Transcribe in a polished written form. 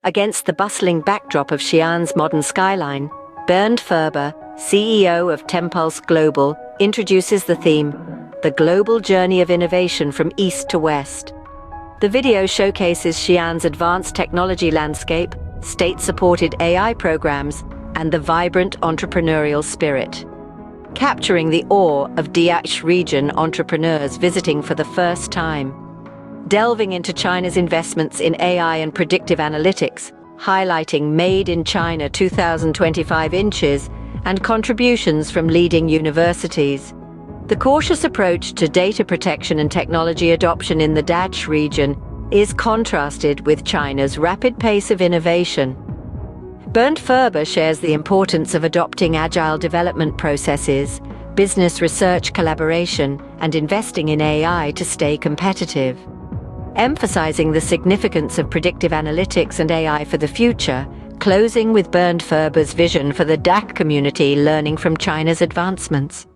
Against the bustling backdrop of Xi'an's modern skyline, Bernd Ferber, CEO of Tempulse Global, introduces the theme, The Global Journey of Innovation from East to West. The video showcases Xi'an's advanced technology landscape, state-supported AI programs, and the vibrant entrepreneurial spirit, capturing the awe of DACH region entrepreneurs visiting for the first time. Delving into China's investments in AI and predictive analytics, highlighting Made in China 2025 inches and contributions from leading universities. The cautious approach to data protection and technology adoption in the DACH region is contrasted with China's rapid pace of innovation. Bernd Ferber shares the importance of adopting agile development processes, business research collaboration, and investing in AI to stay competitive. Emphasizing the significance of predictive analytics and AI for the future, closing with Bernd Ferber's vision for the DACH community learning from China's advancements.